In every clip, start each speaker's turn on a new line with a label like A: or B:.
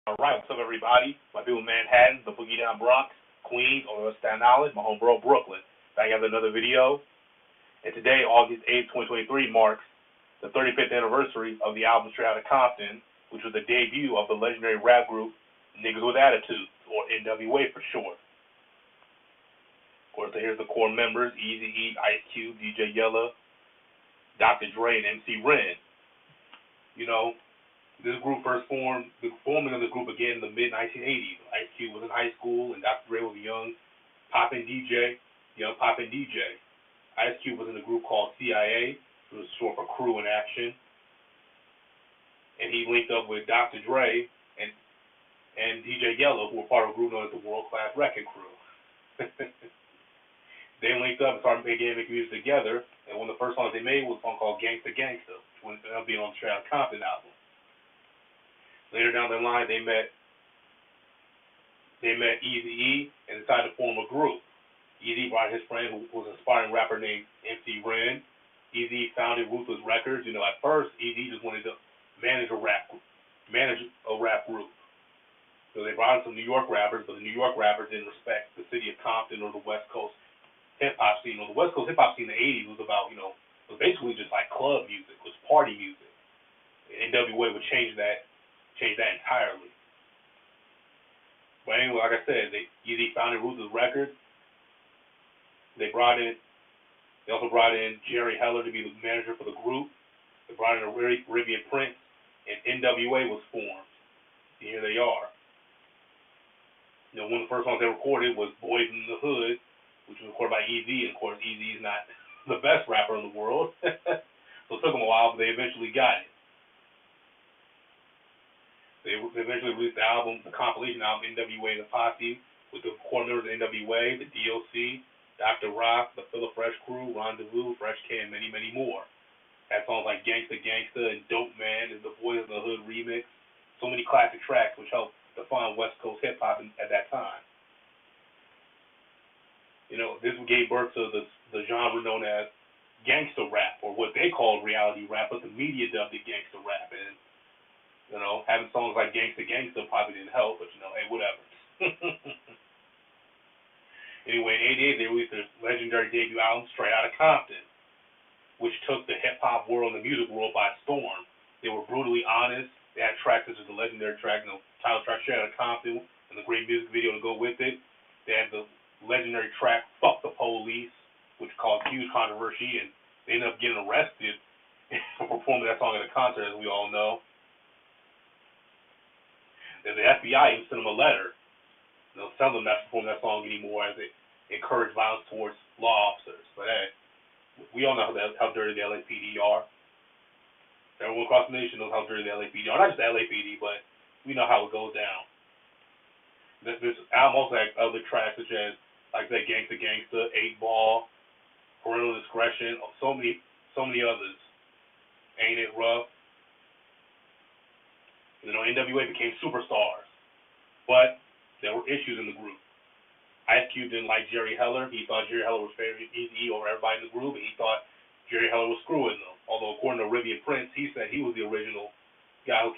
A: All right, what's up, everybody? My people in Manhattan, the Boogie Down Bronx, Queens, or Staten Island, my homeboro Brooklyn. Back at another video. And today, August 8th, 2023, marks the 35th anniversary of the album Straight Outta Compton, which was the debut of the legendary rap group Niggas with Attitude, or N.W.A. for short. Of course, here's the core members: Eazy-E, Ice Cube, DJ Yella, Dr. Dre, and MC Ren. You know, this group first formed, the forming of this group began in the mid-1980s. Ice Cube was in high school, and Dr. Dre was a young poppin' DJ. Ice Cube was in a group called CIA, which was short for Crew in Action, and he linked up with Dr. Dre and DJ Yella, who were part of a group known as the World Class Wrecking Crew. They linked up and started making music together, and one of the first songs they made was a song called Gangsta Gangsta, which ended up being on the Straight Outta Compton album. Later down the line, they met Eazy-E and decided to form a group. Eazy brought his friend, who was an aspiring rapper named MC Ren. Eazy founded Ruthless Records. At first, Eazy just wanted to manage a rap group. So they brought in some New York rappers, but the New York rappers didn't respect the city of Compton or the West Coast hip hop scene. The West Coast hip hop scene in the '80s was about, was basically just like club music, was party music. N.W.A. would change that entirely. But anyway, like I said, Eazy founded Ruthless Records. They also brought in Jerry Heller to be the manager for the group. They brought in Arabian Prince, and N.W.A. was formed. And here they are. One of the first songs they recorded was Boys in the Hood, which was recorded by Eazy, and of course Eazy is not the best rapper in the world. So it took them a while, but they eventually got it. They eventually released the compilation album N.W.A. and the Posse, with the core members of N.W.A., the D.O.C., Dr. Rock, the Philip Fresh Crew, Rendezvous, Fresh K, and many, many more. Had songs like Gangsta Gangsta and Dope Man and the Boys in the Hood remix. So many classic tracks which helped define West Coast hip hop at that time. This gave birth to the genre known as gangsta rap, or what they called reality rap, but the media dubbed it gangsta rap. And having songs like Gangsta Gangsta probably didn't help, but hey, whatever. Anyway, in '88 they released their legendary debut album Straight Outta Compton, which took the hip hop world and the music world by storm. They were brutally honest. They had tracks such as the legendary track, title track Straight Outta Compton, and the great music video to go with it. They had the legendary track Fuck the Police, which caused huge controversy, and they ended up getting arrested for performing that song at a concert, as we all know. And the FBI even sent them a letter, telling them not to perform that song anymore, as it encouraged violence towards law officers. But hey, we all know how dirty the LAPD are. Everyone across the nation knows how dirty the LAPD are. Not just the LAPD, but we know how it goes down. This album also had other tracks such as, like that, Gangsta Gangsta, 8 Ball, Parental Discretion, so many others. Ain't It Rough? N.W.A. became superstars, but there were issues in the group. Ice Cube didn't like Jerry Heller. He thought Jerry Heller was favoring Eazy over everybody in the group, and he thought Jerry Heller was screwing them. Although according to Arabian Prince, he said he was the original guy who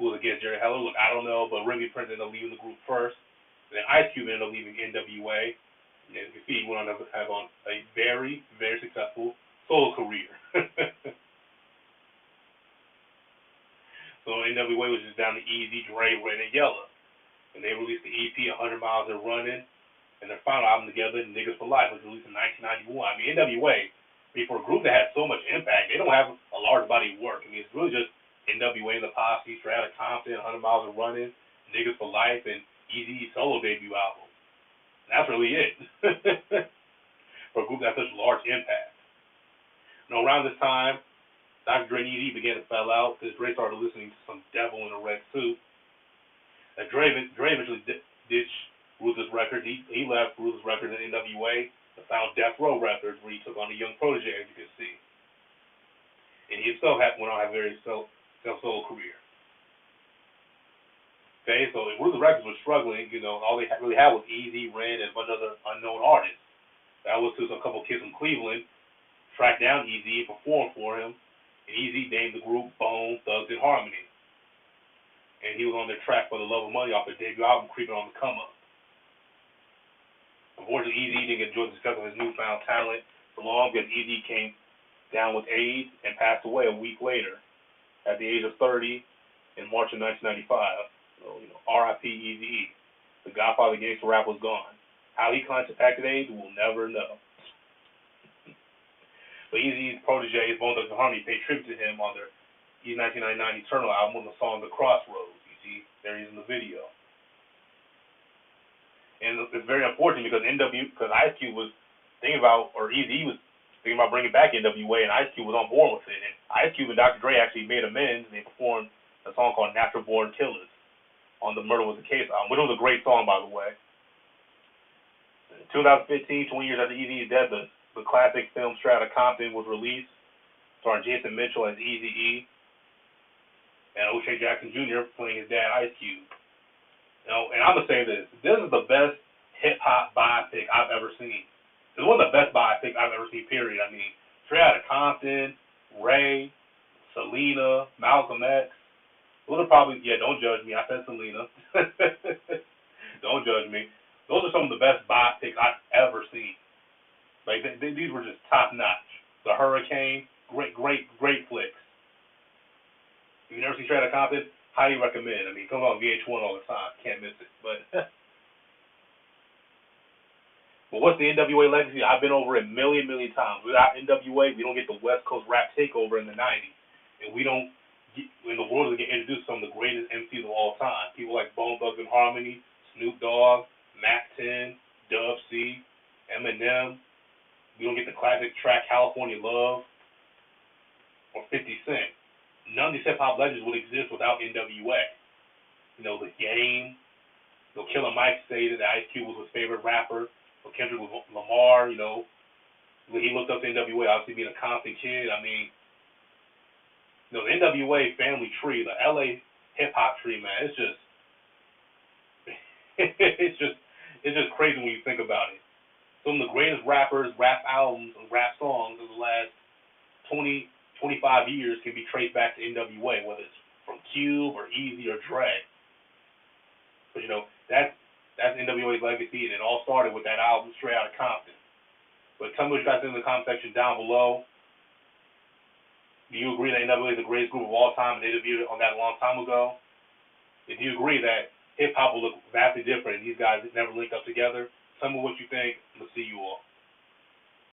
A: was against Jerry Heller. Look, I don't know, but Arabian Prince ended up leaving the group first. And then Ice Cube ended up leaving N.W.A. And as you can see, he went on to have a very, very successful solo career. So N.W.A. was just down to Eazy, Dre, Ren, and Yella. And they released the EP 100 Miles and Running, and their final album together, Niggas for Life, was released in 1991. N.W.A., for a group that had so much impact, they don't have a large body of work. It's really just N.W.A. and the Posse, Straight Outta Compton, 100 Miles and Running, Niggas for Life, and Eazy's solo debut album. And that's really it for a group that had such large impact. Around this time, Dr. Dre and Eazy began to fall out because Dre started listening to some devil in a red suit. Dre eventually ditched Ruthless Records. He left Ruthless Records and N.W.A. to found Death Row Records, where he took on a young protege, as you can see. And he himself went on to have a very solo career. Okay, so Ruthless Records was struggling. All they really had was Eazy, Ren, and a bunch of other unknown artists. That was to a couple kids from Cleveland, tracked down Eazy and performed for him. And Eazy named the group Bone Thugs and Harmony. and he was on their track for the Love of Money off their debut album, Creeping on the Come Up. Unfortunately, Eazy didn't get enjoy the success of his newfound talent for long because Eazy came down with AIDS and passed away a week later at the age of 30 in March of 1995. So, R.I.P. Eazy-E. The godfather of gangster rap was gone. How he contacted AIDS, we'll never know. But Eazy-E's protege, Bone Thugs and Harmony, paid tribute to him on their 1999 Eternal album with the song The Crossroads. You see, there he is in the video. And it's very unfortunate because Ice Cube was thinking about, or Eazy was thinking about bringing back N.W.A, and Ice Cube was on board with it. And Ice Cube and Dr. Dre actually made amends, and they performed a song called Natural Born Killers on the Murder Was the Case album, which was a great song, by the way. In 2015, 20 years after Eazy's death, the classic film Straight Outta Compton was released, starring Jason Mitchell as Eazy-E and O'Shea Jackson Jr. playing his dad, Ice Cube. And I'm going to say this. This is the best hip-hop biopic I've ever seen. It's one of the best biopics I've ever seen, period. I mean, Straight Outta Compton, Ray, Selena, Malcolm X. Those are probably, don't judge me. I said Selena. Don't judge me. Those are some of the best biopics I've ever seen. Like, these were just top-notch. The Hurricane, great flicks. If you've never seen Straight Outta Compton, highly recommend. I mean, it comes on VH1 all the time. Can't miss it. But what's the N.W.A legacy? I've been over it a million times. Without N.W.A, we don't get the West Coast rap takeover in the 90s. And we don't get, in the world, we get introduced to some of the greatest MCs of all time. People like Bone Thugs and Harmony, Snoop Dogg, Mac 10, Dub C, Eminem. We don't get the classic track California Love or 50 Cent. None of these hip-hop legends would exist without N.W.A. The Game. Killer Mike stated that Ice Cube was his favorite rapper. Kendrick was Lamar. When he looked up to N.W.A, obviously being a Compton kid. I mean, the N.W.A family tree, the L.A. hip-hop tree, man, it's just it's just crazy when you think about it. Some of the greatest rappers, rap albums, and rap songs of the last 20, 25 years can be traced back to N.W.A, whether it's from Cube or Eazy or Dre. But that's N.W.A's legacy, and it all started with that album Straight Outta Compton. But tell me what you guys think in the comment section down below. Do you agree that N.W.A is the greatest group of all time and they debuted on that a long time ago? And do you agree that hip hop will look vastly different and these guys never linked up together? Tell me what you think. We'll see you all.